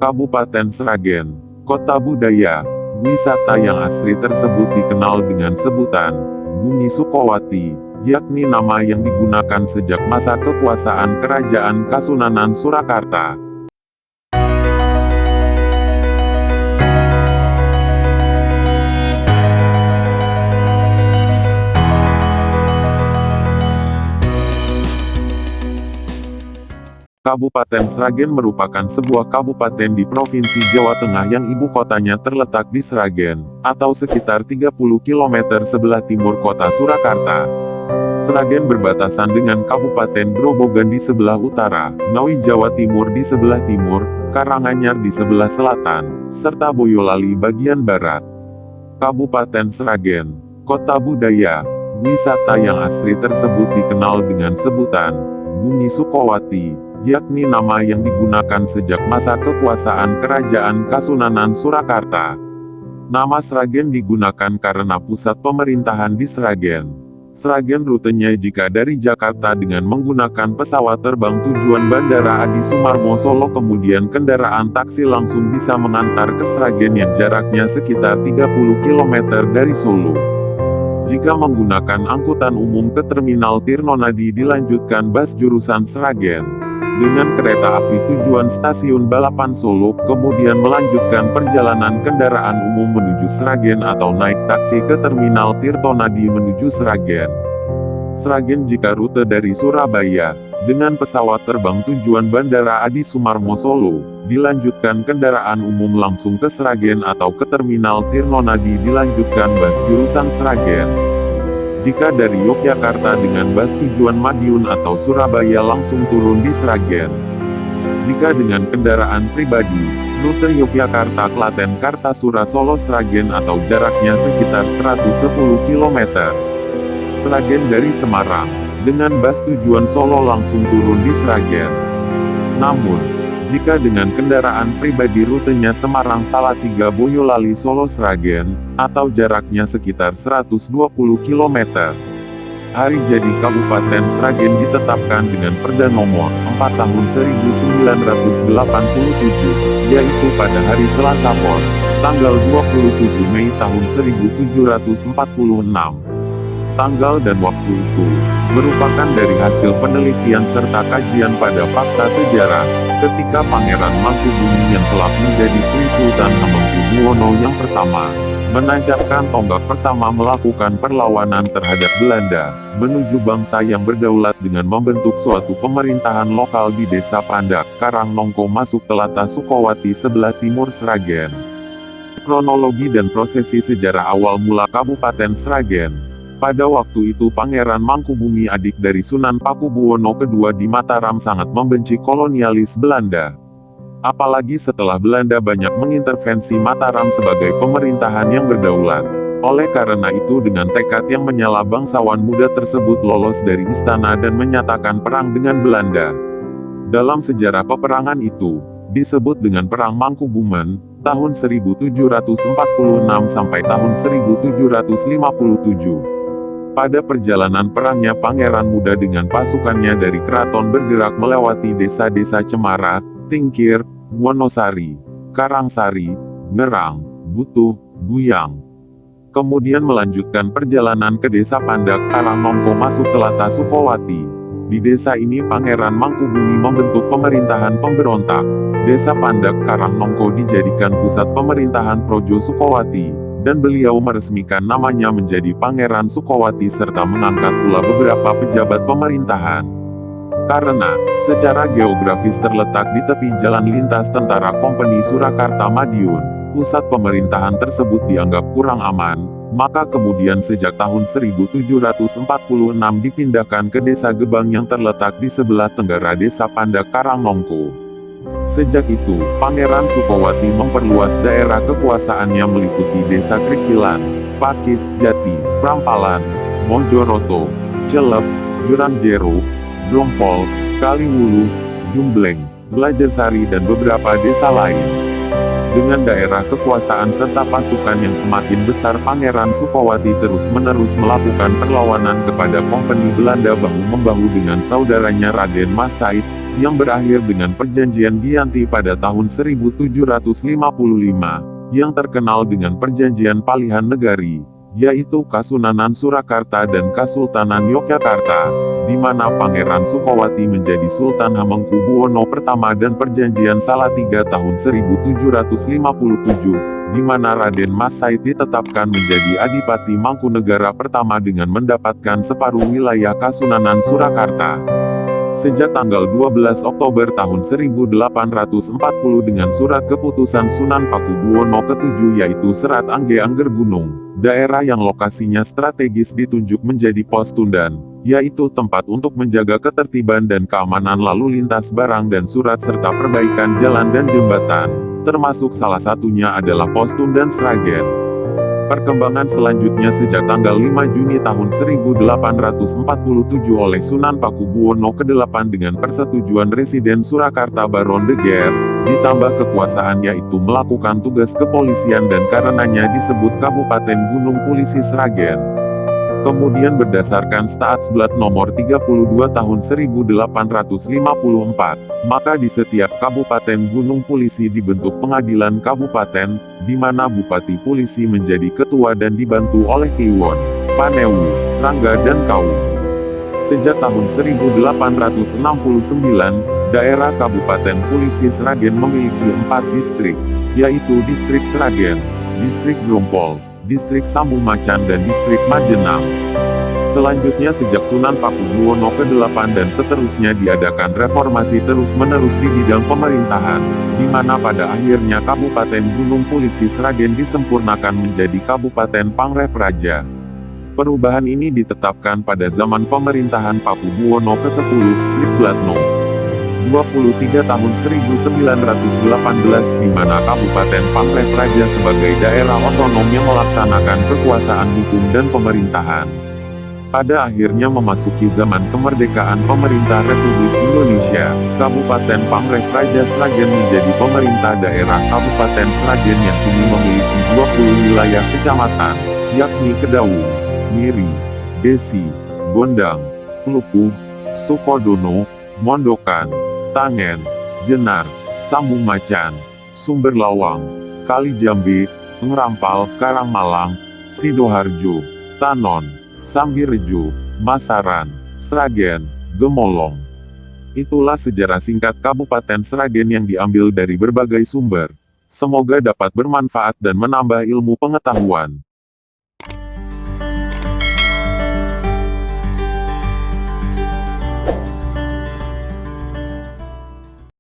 Kabupaten Sragen, kota budaya, wisata yang asri tersebut dikenal dengan sebutan Bumi Sukowati, yakni nama yang digunakan sejak masa kekuasaan Kerajaan Kasunanan Surakarta. Kabupaten Sragen merupakan sebuah kabupaten di Provinsi Jawa Tengah yang ibu kotanya terletak di Sragen, atau sekitar 30 km sebelah timur kota Surakarta. Sragen berbatasan dengan Kabupaten Grobogan di sebelah utara, Ngawi Jawa Timur di sebelah timur, Karanganyar di sebelah selatan, serta Boyolali bagian barat. Kabupaten Sragen, kota budaya, wisata yang asri tersebut dikenal dengan sebutan Bumi Sukowati, yakni nama yang digunakan sejak masa kekuasaan Kerajaan Kasunanan Surakarta. Nama Sragen digunakan karena pusat pemerintahan di Sragen. Sragen rutenya jika dari Jakarta dengan menggunakan pesawat terbang tujuan Bandara Adi Sumarmo Solo, kemudian kendaraan taksi langsung bisa mengantar ke Sragen yang jaraknya sekitar 30 km dari Solo. Jika menggunakan angkutan umum ke Terminal Tirtonadi dilanjutkan bus jurusan Sragen dengan kereta api tujuan Stasiun Balapan Solo, kemudian melanjutkan perjalanan kendaraan umum menuju Sragen atau naik taksi ke Terminal Tirtonadi menuju Sragen. Sragen jika rute dari Surabaya, dengan pesawat terbang tujuan Bandara Adi Sumarmo Solo, dilanjutkan kendaraan umum langsung ke Sragen atau ke Terminal Tirtonadi dilanjutkan bus jurusan Sragen. Jika dari Yogyakarta dengan bus tujuan Madiun atau Surabaya langsung turun di Sragen. Jika dengan kendaraan pribadi, rute Yogyakarta Klaten Kartasura Solo Sragen atau jaraknya sekitar 110 km. Sragen dari Semarang, dengan bus tujuan Solo langsung turun di Sragen. Namun, jika dengan kendaraan pribadi rutenya Semarang Salatiga Boyolali Solo Sragen, atau jaraknya sekitar 120 km. Hari jadi Kabupaten Sragen ditetapkan dengan Perda Nomor 4 Tahun 1987, yaitu pada hari Selasa Pon, tanggal 27 Mei tahun 1746. Tanggal dan waktu itu merupakan dari hasil penelitian serta kajian pada fakta sejarah, ketika Pangeran Mangkubumi yang kelak menjadi Sri Sultan Hamengkubuwono yang pertama, menancapkan tonggak pertama melakukan perlawanan terhadap Belanda, menuju bangsa yang berdaulat dengan membentuk suatu pemerintahan lokal di Desa Pandak, Karangnongko masuk Telata Sukowati sebelah timur Sragen. Kronologi dan prosesi sejarah awal mula Kabupaten Sragen. Pada waktu itu Pangeran Mangkubumi adik dari Sunan Pakubuwono II di Mataram sangat membenci kolonialis Belanda. Apalagi setelah Belanda banyak mengintervensi Mataram sebagai pemerintahan yang berdaulat. Oleh karena itu dengan tekad yang menyala bangsawan muda tersebut lolos dari istana dan menyatakan perang dengan Belanda. Dalam sejarah peperangan itu, disebut dengan Perang Mangkubumen, tahun 1746 sampai tahun 1757. Pada perjalanan perangnya Pangeran Muda dengan pasukannya dari keraton bergerak melewati desa-desa Cemara, Tingkir, Wonosari, Karangsari, Ngerang, Butuh, Guyang. Kemudian melanjutkan perjalanan ke desa Pandak Karangnongko masuk Telata Sukowati. Di desa ini Pangeran Mangkubumi membentuk pemerintahan pemberontak. Desa Pandak Karangnongko dijadikan pusat pemerintahan Projo Sukowati, dan beliau meresmikan namanya menjadi Pangeran Sukowati serta mengangkat pula beberapa pejabat pemerintahan. Karena, secara geografis terletak di tepi jalan lintas tentara Kompeni Surakarta Madiun, pusat pemerintahan tersebut dianggap kurang aman, maka kemudian sejak tahun 1746 dipindahkan ke Desa Gebang yang terletak di sebelah tenggara Desa Pandak Karangnongko. Sejak itu, Pangeran Sukowati memperluas daerah kekuasaannya meliputi Desa Krikilan, Pakis, Jati, Prampalan, Mojoroto, Celep, Jurangjero, Dompol, Kaliwulu, Jumbleng, Belajarsari dan beberapa desa lain. Dengan daerah kekuasaan serta pasukan yang semakin besar Pangeran Sukowati terus-menerus melakukan perlawanan kepada Kompeni Belanda bahu-membahu dengan saudaranya Raden Mas Said, yang berakhir dengan Perjanjian Giyanti pada tahun 1755, yang terkenal dengan Perjanjian Palihan Negari, yaitu Kasunanan Surakarta dan Kasultanan Yogyakarta, di mana Pangeran Sukowati menjadi Sultan Hamengkubuwono I dan Perjanjian Salatiga tahun 1757, di mana Raden Mas Said ditetapkan menjadi Adipati Mangkunegara pertama dengan mendapatkan separuh wilayah Kasunanan Surakarta. Sejak tanggal 12 Oktober tahun 1840 dengan surat keputusan Sunan Pakubuwono ke-7 yaitu Serat Angge Angger Gunung, daerah yang lokasinya strategis ditunjuk menjadi pos tundan, yaitu tempat untuk menjaga ketertiban dan keamanan lalu lintas barang dan surat serta perbaikan jalan dan jembatan, termasuk salah satunya adalah pos tundan Sragen. Perkembangan selanjutnya sejak tanggal 5 Juni tahun 1847 oleh Sunan Pakubuwono ke-8 dengan persetujuan Residen Surakarta Baron de Geer, ditambah kekuasaan yaitu melakukan tugas kepolisian dan karenanya disebut Kabupaten Gunung Pulisi Sragen. Kemudian berdasarkan Staatsblad nomor 32 tahun 1854, maka di setiap Kabupaten Gunung Pulisi dibentuk Pengadilan Kabupaten, di mana Bupati Pulisi menjadi ketua dan dibantu oleh Kliwon, Panewu, Rangga dan Kaum. Sejak tahun 1869, daerah Kabupaten Pulisi Sragen memiliki 4 distrik, yaitu Distrik Sragen, Distrik Grompol, Distrik Sambung Macan dan Distrik Majenang. Selanjutnya sejak Sunan Pakubuwono ke-8 dan seterusnya diadakan reformasi terus-menerus di bidang pemerintahan, di mana pada akhirnya Kabupaten Gunung Pulisi Sragen disempurnakan menjadi Kabupaten Pangrepraja. Perubahan ini ditetapkan pada zaman pemerintahan Pakubuwono ke-10, Priblatno 23 tahun 1918 di mana Kabupaten Pangrepraja sebagai daerah otonom yang melaksanakan kekuasaan hukum dan pemerintahan. Pada akhirnya memasuki zaman kemerdekaan pemerintah Republik Indonesia, Kabupaten Pangrepraja Sragen menjadi pemerintah daerah Kabupaten Sragen yang kini memiliki 20 wilayah kecamatan, yakni Kedaung, Miri, Desi, Gondang, Klupuh, Sukodono, Mondokan, Tangen, Jenar, Sambung Macan, Sumber Lawang, Kalijambe, Ngerampal, Karangmalang, Sidoharjo, Tanon, Sambirejo, Masaran, Sragen, Gemolong. Itulah sejarah singkat Kabupaten Sragen yang diambil dari berbagai sumber. Semoga dapat bermanfaat dan menambah ilmu pengetahuan.